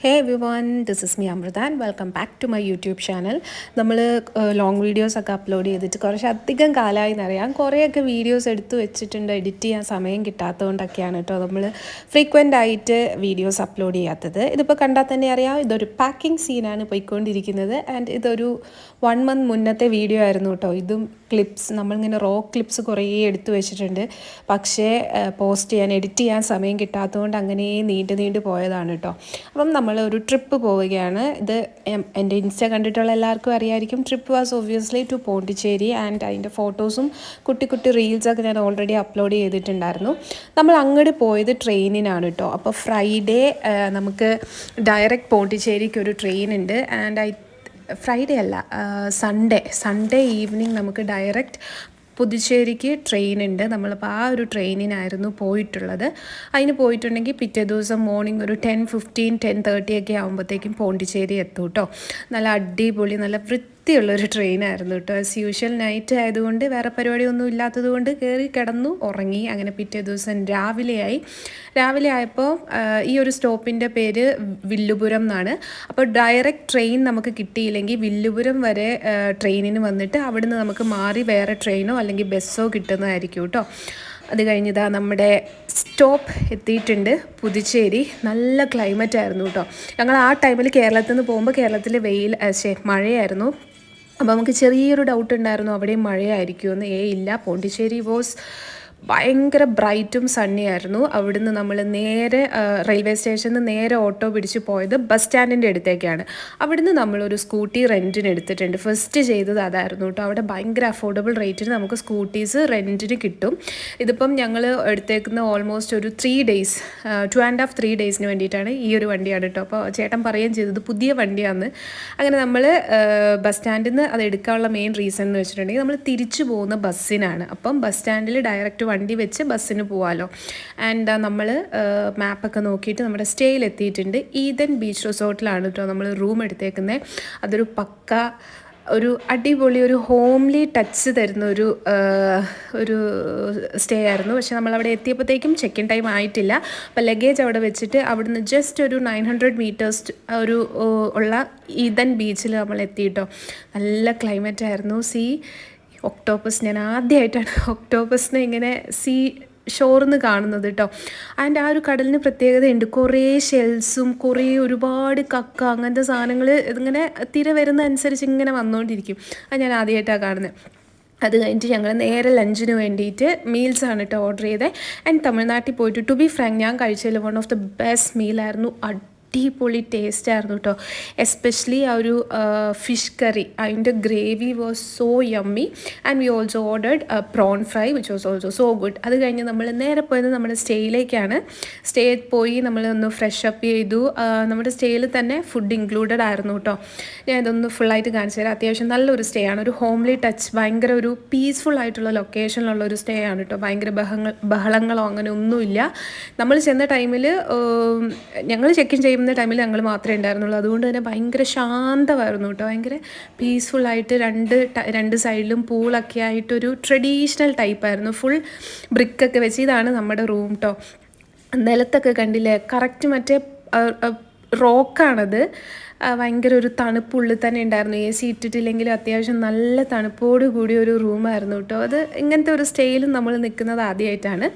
Hey everyone, this is me Amrita and welcome back to my YouTube channel. നമ്മൾ long വീഡിയോസൊക്കെ upload ചെയ്തിട്ട് കുറച്ചധികം കാലമായി എന്നറിയാം. കുറേയൊക്കെ വീഡിയോസ് എടുത്തു വെച്ചിട്ടുണ്ട്, എഡിറ്റ് ചെയ്യാൻ സമയം കിട്ടാത്തതുകൊണ്ടൊക്കെയാണ് കേട്ടോ നമ്മൾ ഫ്രീക്വൻ്റ് ആയിട്ട് വീഡിയോസ് അപ്ലോഡ് ചെയ്യാത്തത്. ഇതിപ്പോൾ കണ്ടാൽ തന്നെ അറിയാം, ഇതൊരു പാക്കിംഗ് സീനാണ് പോയിക്കൊണ്ടിരിക്കുന്നത്. ആൻഡ് ഇതൊരു 1 month മുന്നത്തെ വീഡിയോ ആയിരുന്നു കേട്ടോ. ഇതും ക്ലിപ്സ് നമ്മളിങ്ങനെ റോ ക്ലിപ്സ് കുറേ എടുത്തു വെച്ചിട്ടുണ്ട്. പക്ഷേ പോസ്റ്റ് ചെയ്യാൻ എഡിറ്റ് ചെയ്യാൻ സമയം കിട്ടാത്തതുകൊണ്ട് അങ്ങനെ നീണ്ടു പോയതാണ് കേട്ടോ. അപ്പം നമ്മൾ ഒരു ട്രിപ്പ് പോവുകയാണ്. ഇത് എൻ്റെ ഇൻസ്റ്റ കണ്ടിട്ടുള്ള എല്ലാവർക്കും അറിയായിരിക്കും. Trip was obviously to Pondicherry and അതിൻ്റെ ഫോട്ടോസും കുട്ടി റീൽസൊക്കെ ഞാൻ ഓൾറെഡി അപ്ലോഡ് ചെയ്തിട്ടുണ്ടായിരുന്നു. നമ്മൾ അങ്ങോട്ട് പോയത് ട്രെയിനിനാണ് കേട്ടോ. അപ്പോൾ ഫ്രൈഡേ നമുക്ക് ഡയറക്റ്റ് പോണ്ടിച്ചേരിക്ക് ഒരു ട്രെയിൻ ഉണ്ട്. ആൻഡ് ഫ്രൈഡേ അല്ല, സൺഡേ ഈവനിങ് നമുക്ക് ഡയറക്റ്റ് പുതുച്ചേരിക്ക് ട്രെയിൻ ഉണ്ട്. നമ്മളിപ്പോൾ ആ ഒരു ട്രെയിനിനായിരുന്നു പോയിട്ടുള്ളത്. അതിന് പോയിട്ടുണ്ടെങ്കിൽ പിറ്റേ ദിവസം മോർണിംഗ് ഒരു 10:15 10:30 ഒക്കെ ആകുമ്പോഴത്തേക്കും പോണ്ടിച്ചേരി എത്തും കേട്ടോ. നല്ല അടിപൊളി നല്ല വൃത്തിയുള്ളൊരു ട്രെയിനായിരുന്നു കേട്ടോ. ആസ് യൂഷ്വൽ നൈറ്റ് ആയതുകൊണ്ട് വേറെ പരിപാടിയൊന്നും ഇല്ലാത്തത് കൊണ്ട് കയറി കിടന്നു ഉറങ്ങി. അങ്ങനെ പിറ്റേ ദിവസം രാവിലെ ആയപ്പോൾ ഈ ഒരു സ്റ്റോപ്പിൻ്റെ പേര് വില്ലുപുരം എന്നാണ്. അപ്പോൾ ഡയറക്റ്റ് ട്രെയിൻ നമുക്ക് കിട്ടിയില്ലെങ്കിൽ വില്ലുപുരം വരെ ട്രെയിനിന് വന്നിട്ട് അവിടുന്ന് നമുക്ക് മാറി വേറെ ട്രെയിനോ അല്ലെങ്കിൽ ബസ്സോ കിട്ടുന്നതായിരിക്കും കേട്ടോ. അത് കഴിഞ്ഞതാ നമ്മുടെ സ്റ്റോപ്പ് എത്തിയിട്ടുണ്ട്, പുതുച്ചേരി. നല്ല ക്ലൈമറ്റ് ആയിരുന്നു കേട്ടോ. ഞങ്ങൾ ആ ടൈമിൽ കേരളത്തിൽ നിന്ന് പോകുമ്പോൾ കേരളത്തിൽ മഴയായിരുന്നു. അപ്പോൾ നമുക്ക് ചെറിയൊരു ഡൗട്ട് ഉണ്ടായിരുന്നു അവിടെയും മഴയായിരിക്കുമെന്ന്. ഇല്ല, പോണ്ടിച്ചേരി വാസ് ഭയങ്കര ബ്രൈറ്റും സണ്ണി ആയിരുന്നു. അവിടുന്ന് നമ്മൾ നേരെ റെയിൽവേ സ്റ്റേഷനിൽ നിന്ന് നേരെ ഓട്ടോ പിടിച്ച് പോയത് ബസ് സ്റ്റാൻഡിൻ്റെ അടുത്തേക്കാണ്. അവിടുന്ന് നമ്മളൊരു സ്കൂട്ടി റെൻറ്റിന് എടുത്തിട്ടുണ്ട്. ഫസ്റ്റ് ചെയ്തത് അതായിരുന്നു കേട്ടോ. അവിടെ ഭയങ്കര അഫോർഡബിൾ റേറ്റിന് നമുക്ക് സ്കൂട്ടീസ് റെൻറ്റിന് കിട്ടും. ഇതിപ്പം ഞങ്ങൾ എടുത്തേക്കുന്ന ഓൾമോസ്റ്റ് ഒരു 3 days 2.5-3 days വേണ്ടിയിട്ടാണ്. ഈ ഒരു വണ്ടിയാണ് കേട്ടോ. അപ്പോൾ ചേട്ടൻ പറയുകയും ചെയ്തത് പുതിയ വണ്ടിയാണ്. അങ്ങനെ നമ്മൾ ബസ് സ്റ്റാൻഡിൽ നിന്ന് അത് എടുക്കാനുള്ള മെയിൻ റീസൺ എന്ന് വെച്ചിട്ടുണ്ടെങ്കിൽ നമ്മൾ തിരിച്ചു പോകുന്ന ബസ്സിനാണ്. അപ്പം ബസ് സ്റ്റാൻഡിൽ ഡയറക്റ്റ് വണ്ടി വെച്ച് ബസ്സിന് പോകാമല്ലോ. ആൻഡ് നമ്മൾ മാപ്പൊക്കെ നോക്കിയിട്ട് നമ്മുടെ സ്റ്റേയിൽ എത്തിയിട്ടുണ്ട്. ഈദൻ ബീച്ച് റിസോർട്ടിലാണ് കേട്ടോ നമ്മൾ റൂം എടുത്തേക്കുന്നത്. അതൊരു ഒരു അടിപൊളി ഒരു ഹോംലി ടച്ച് തരുന്ന ഒരു സ്റ്റേ ആയിരുന്നു. പക്ഷെ നമ്മളവിടെ എത്തിയപ്പോഴത്തേക്കും ചെക്ക് ഇൻ ടൈം ആയിട്ടില്ല. അപ്പോൾ ലഗേജ് അവിടെ വെച്ചിട്ട് അവിടുന്ന് ജസ്റ്റ് ഒരു 900 meters ഉള്ള ഈദൻ ബീച്ചിൽ നമ്മൾ എത്തിയിട്ടോ. നല്ല ക്ലൈമറ്റ് ആയിരുന്നു. ഒക്ടോപ്പസ്, ഞാൻ ആദ്യമായിട്ടാണ് ഒക്ടോപ്പസിനെ ഇങ്ങനെ ഷോറിന്ന് കാണുന്നത് കേട്ടോ. ആൻഡ് ആ ഒരു കടലിന് പ്രത്യേകതയുണ്ട്. കുറേ ഷെൽസും ഒരുപാട് കക്ക അങ്ങനത്തെ സാധനങ്ങൾ ഇതിങ്ങനെ തിര വരുന്ന അനുസരിച്ച് ഇങ്ങനെ വന്നുകൊണ്ടിരിക്കും. അത് ഞാൻ ആദ്യമായിട്ടാണ് കാണുന്നത്. അത് കഴിഞ്ഞിട്ട് ഞങ്ങൾ നേരെ ലഞ്ചിന് വേണ്ടിയിട്ട് മീൽസാണ് കേട്ടോ ഓർഡർ ചെയ്തത്. ആൻഡ് തമിഴ്നാട്ടിൽ പോയിട്ട് ടു ബി ഫ്രാങ്ക് ഞാൻ കഴിച്ചതിൽ വൺ ഓഫ് ദ ബെസ്റ്റ് മീലായിരുന്നു. അടിപൊളി ടേസ്റ്റ് ആയിരുന്നു കേട്ടോ. എസ്പെഷ്യലി ആ ഒരു ഫിഷ് കറി, അതിൻ്റെ gravy was so yummy. And we also ordered prawn fry which was also so good. അത് കഴിഞ്ഞ് നമ്മൾ നേരെ പോയത് നമ്മുടെ സ്റ്റേയിലേക്കാണ്. സ്റ്റേയിൽ പോയി നമ്മളൊന്ന് ഫ്രഷ് അപ്പ് ചെയ്തു. നമ്മുടെ സ്റ്റേയിൽ തന്നെ ഫുഡ് ഇൻക്ലൂഡഡ് ആയിരുന്നു കേട്ടോ. ഞാൻ ഇതൊന്ന് ഫുള്ളായിട്ട് കാണിച്ചു തരാം. അത്യാവശ്യം നല്ലൊരു സ്റ്റേ ആണ്. ഒരു ഹോംലി ടച്ച്, ഭയങ്കര ഒരു പീസ്ഫുൾ ആയിട്ടുള്ള ലൊക്കേഷനിലുള്ള ഒരു സ്റ്റേ ആണ് കേട്ടോ. ഭയങ്കര ബഹളങ്ങളോ അങ്ങനെ ഒന്നുമില്ല. നമ്മൾ ചെന്ന ടൈമിൽ ഞങ്ങൾ ചെക്ക് ഇൻ ചെയ്യുന്ന ടൈമിൽ ഞങ്ങൾ മാത്രമേ ഉണ്ടായിരുന്നുള്ളൂ. അതുകൊണ്ട് തന്നെ ഭയങ്കര ശാന്തമായിരുന്നു കേട്ടോ. ഭയങ്കര പീസ്ഫുള്ളായിട്ട് രണ്ട് സൈഡിലും പൂളൊക്കെ ആയിട്ടൊരു ട്രഡീഷണൽ ടൈപ്പായിരുന്നു. ഫുൾ ബ്രിക്കൊക്കെ വെച്ച്. ഇതാണ് നമ്മുടെ റൂം കേട്ടോ. നിലത്തൊക്കെ കണ്ടില്ലേ, കറക്റ്റ് മറ്റേ റോക്കാണത്. ഭയങ്കര ഒരു തണുപ്പുള്ളിൽ തന്നെ ഉണ്ടായിരുന്നു. AC ഇട്ടിട്ടില്ലെങ്കിലും അത്യാവശ്യം നല്ല തണുപ്പോട് കൂടിയ ഒരു റൂമായിരുന്നു കേട്ടോ. അത് ഇങ്ങനത്തെ ഒരു സ്റ്റേയിലും നമ്മൾ നിൽക്കുന്നത് ആദ്യമായിട്ടാണ്.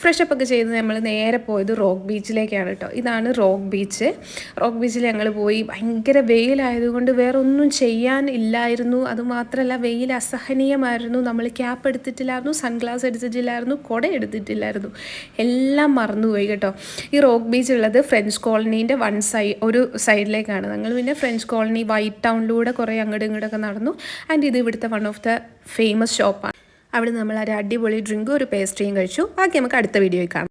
ഫ്രഷപ്പ് ഒക്കെ ചെയ്ത് നമ്മൾ നേരെ പോയത് റോക്ക് ബീച്ചിലേക്കാണ് കേട്ടോ. ഇതാണ് റോക്ക് ബീച്ചിൽ ഞങ്ങൾ പോയി. ഭയങ്കര വെയിലായതുകൊണ്ട് വേറെ ഒന്നും ചെയ്യാൻ ഇല്ലായിരുന്നു. അതുമാത്രമല്ല വെയിൽ അസഹനീയമായിരുന്നു. നമ്മൾ ക്യാപ്പ് എടുത്തിട്ടില്ലായിരുന്നു, സൺഗ്ലാസ് എടുത്തിട്ടില്ലായിരുന്നു, കുട എടുത്തിട്ടില്ലായിരുന്നു. എല്ലാം മറന്നുപോയി കേട്ടോ. ഈ റോക്ക് ബീച്ച് ഉള്ളത് ഫ്രഞ്ച് കോളനീൻ്റെ ഒരു സൈഡിലേക്കാണ്. ഞങ്ങൾ പിന്നെ ഫ്രഞ്ച് കോളനി വൈറ്റ് ടൗണിലൂടെ കുറേ അങ്ങോട്ടും ഇങ്ങോട്ടൊക്കെ നടന്നു. ആൻഡ് ഇത് ഇവിടുത്തെ വൺ ഓഫ് ദ ഫേമസ് ഷോപ്പാണ്. അവിടെ നമ്മൾ ഒരു അടിപൊളി ഡ്രിങ്കും ഒരു പേസ്ട്രിയും കഴിച്ചു. ബാക്കി നമുക്ക് അടുത്ത വീഡിയോയിൽ കാണാം.